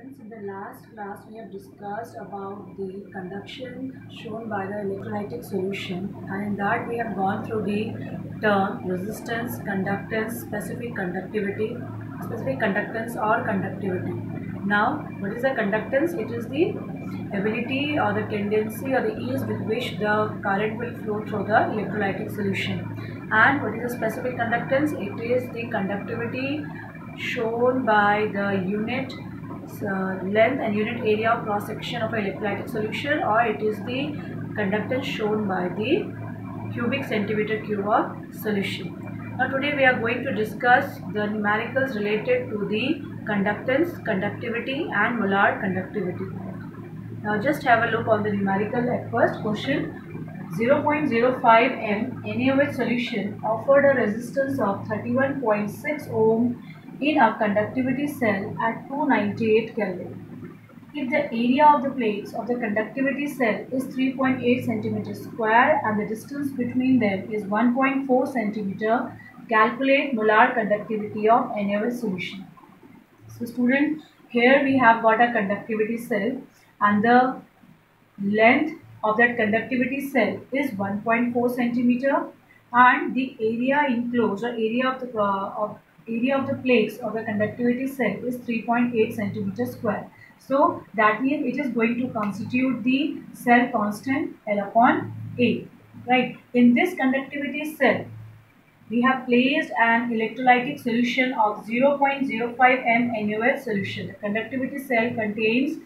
Students, in the last class we have discussed about the conduction shown by the electrolytic solution, and in that we have gone through the term resistance, conductance, specific conductivity, specific conductance or conductivity. Now, what is the conductance? It is the ability or the tendency or the ease with which the current will flow through the electrolytic solution. And what is the specific conductance? It is the conductivity shown by the unit length and unit area of cross section of an electrolytic solution, or it is the conductance shown by the cubic centimeter cube of solution. Now today we are going to discuss the numericals related to the conductance, conductivity and molar conductivity. Now just have a look on the numerical at first. Question: 0.05 m NaOH solution offered a resistance of 31.6 ohm in a conductivity cell at 298 Kelvin. If the area of the plates of the conductivity cell is 3.8 cm square and the distance between them is 1.4 cm, calculate molar conductivity of NaOH solution. So student, here we have got a conductivity cell and the length of that conductivity cell is 1.4 cm and the area enclosed or area of the plates of the conductivity cell is 3.8 cm square. So that means it is going to constitute the cell constant L upon A. Right. In this conductivity cell, we have placed an electrolytic solution of 0.05 m NaOH solution. The conductivity cell contains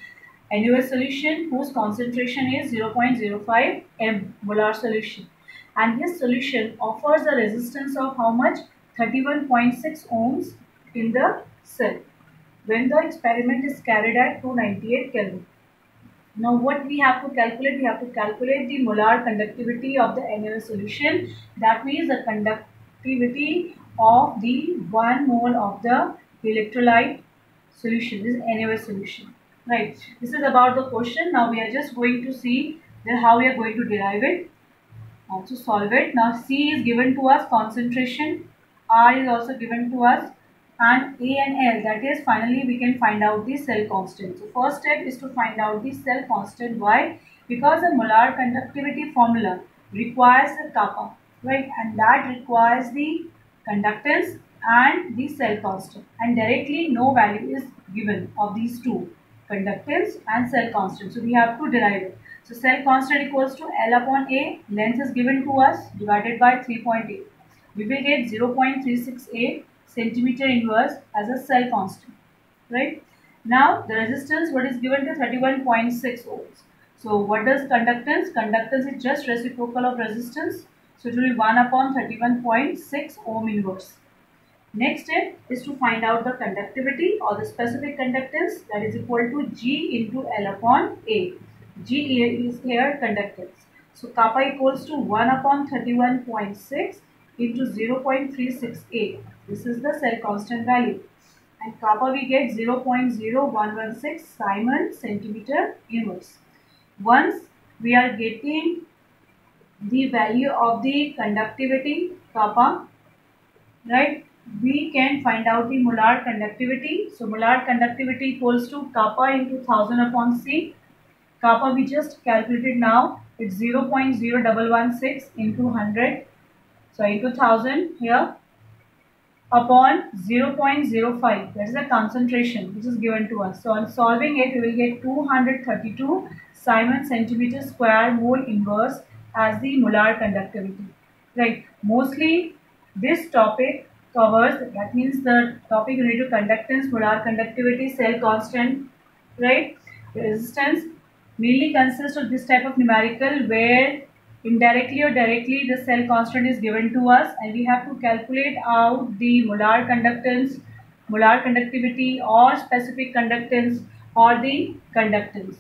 NaOH solution whose concentration is 0.05 m molar solution, and this solution offers a resistance of how much? 31.6 ohms in the cell when the experiment is carried at 298 Kelvin. Now what we have to calculate? We have to calculate the molar conductivity of the NaOH solution. That means the conductivity of the 1 mole of the electrolyte solution. This is NaOH solution. Right. This is about the question. Now we are just going to see then how we are going to derive it. Also solve it. Now C is given to us, concentration. R is also given to us, and A and L, that is finally we can find out the cell constant. So first step is to find out the cell constant. Why? Because the molar conductivity formula requires the kappa, right, and that requires the conductance and the cell constant, and directly no value is given of these two, conductance and cell constant. So we have to derive it. So cell constant equals to L upon A, length is given to us, divided by 3.8. We will get 0.368 centimeter inverse as a cell constant, right? Now the resistance, what is given to 31.6 ohms. So what does conductance? Conductance is just reciprocal of resistance. So it will be 1 upon 31.6 ohm inverse. Next step is to find out the conductivity or the specific conductance, that is equal to G into L upon A. G is here conductance. So kappa equals to 1 upon 31.6 into 0.368. This is the cell constant value. And kappa we get 0.0116 Simon centimeter inverse. Once we are getting the value of the conductivity kappa, right, we can find out the molar conductivity. So molar conductivity equals to kappa into 1000 upon C. Kappa we just calculated now. It's 0.0116 into 100. So into 1000 here upon 0.05. That is the concentration which is given to us. So on solving it, we will get 232 Simon centimeter square mole inverse as the molar conductivity. Right. Mostly this topic covers, that means the topic related to conductance, molar conductivity, cell constant, right, resistance, mainly consists of this type of numerical where indirectly or directly the cell constant is given to us and we have to calculate out the molar conductance, molar conductivity or specific conductance or the conductance.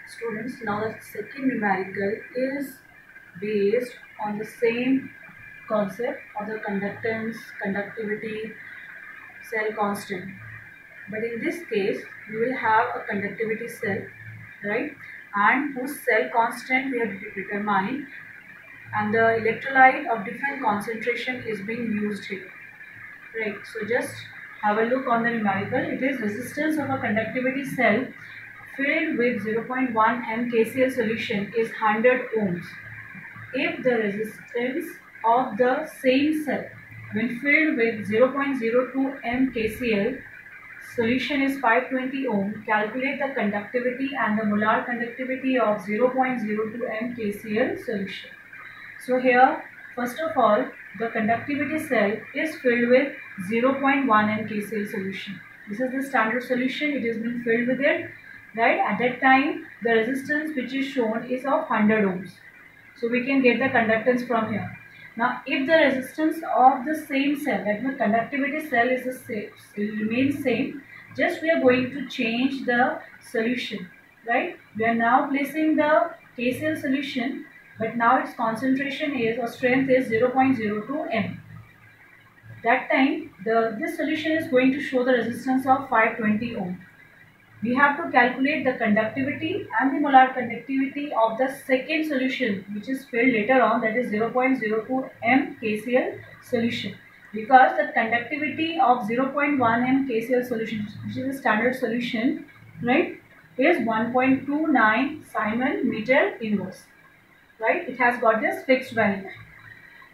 Students, now the second numerical is based on the same concept of the conductance, conductivity, cell constant. But in this case, we will have a conductivity cell, right, and whose cell constant we have determined, and the electrolyte of different concentration is being used here, right. So just Have a look on the numerical. It is resistance of a conductivity cell filled with 0.1 m KCl solution is 100 ohms. If the resistance of the same cell when filled with 0.02 m KCl solution is 520 ohm, calculate the conductivity and the molar conductivity of 0.02 m KCl solution. So here, first of all, the conductivity cell is filled with 0.1 m KCl solution. This is the standard solution. It has been filled with it, right? At that time, the resistance which is shown is of 100 ohms. So we can get the conductance from here. Now, if the resistance of the same cell, that means conductivity cell is the same, remains same, just we are going to change the solution, right? We are now placing the KCl solution, but now its concentration is or strength is 0.02 m. That time, this solution is going to show the resistance of 520 ohm. We have to calculate the conductivity and the molar conductivity of the second solution which is filled later on, that is 0.02 m KCl solution, because the conductivity of 0.1 m KCl solution, which is a standard solution, right, is 1.29 Simon meter inverse, right? It has got this fixed value.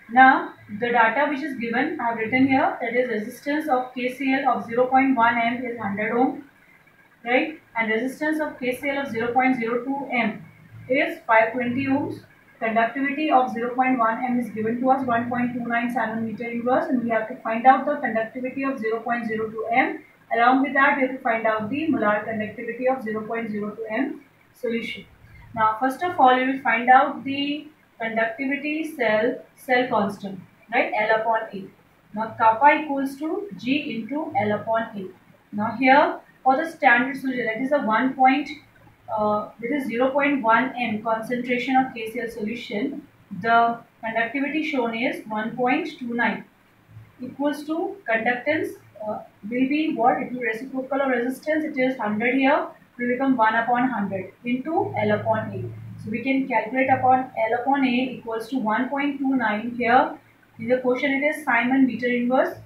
Now the data which is given I have written here, that is resistance of KCl of 0.1 m is 100 ohm, right, and resistance of KCl of 0.02 m is 520 ohms. Conductivity of 0.1 m is given to us 1.29 Simon meter inverse, and we have to find out the conductivity of 0.02 m. Along with that, we have to find out the molar conductivity of 0.02 m solution. Now first of all, you will find out the conductivity cell constant, right, L upon A. Now kappa equals to G into L upon A. Now here, for the standard solution, that is a 0.1 m concentration of KCl solution, the conductivity shown is 1.29 equals to conductance will be what? It will be reciprocal of resistance. It is 100 here, it will become 1 upon 100 into L upon A. So we can calculate upon L upon A equals to 1.29 here. In the question it is Simon meter inverse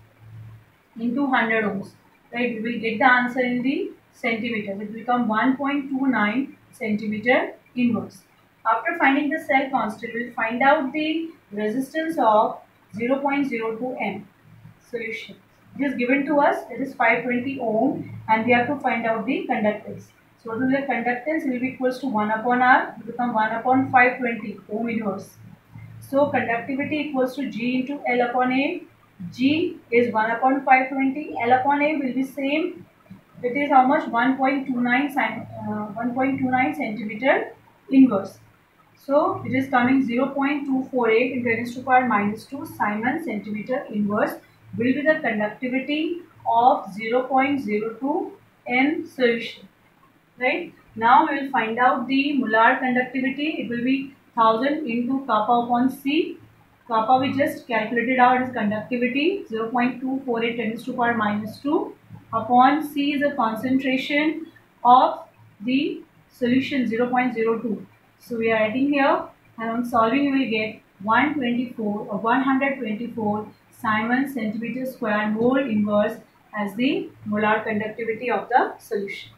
into 100 ohms. Right, we will get the answer in the centimeters. It will become 1.29 centimeter inverse. After finding the cell constant, we will find out the resistance of 0.02 m solution. It is given to us, it is 520 ohm, and we have to find out the conductance. So what will the conductance will be equals to 1 upon R, it will become 1 upon 520 ohm inverse. So conductivity equals to G into L upon A. G is 1 upon 520, L upon A will be same. It is how much? 1.29 centimeter inverse. So it is coming 0.248 into 10 to the power minus 2 Simon centimeter inverse will be the conductivity of 0.02 m solution. Right? Now we will find out the molar conductivity. It will be 1000 into kappa upon C. Kappa we just calculated out is conductivity 0.248 10 to the power minus 2 upon C is the concentration of the solution 0.02. So we are adding here, and on solving we will get 124 Simon centimeter square mole inverse as the molar conductivity of the solution.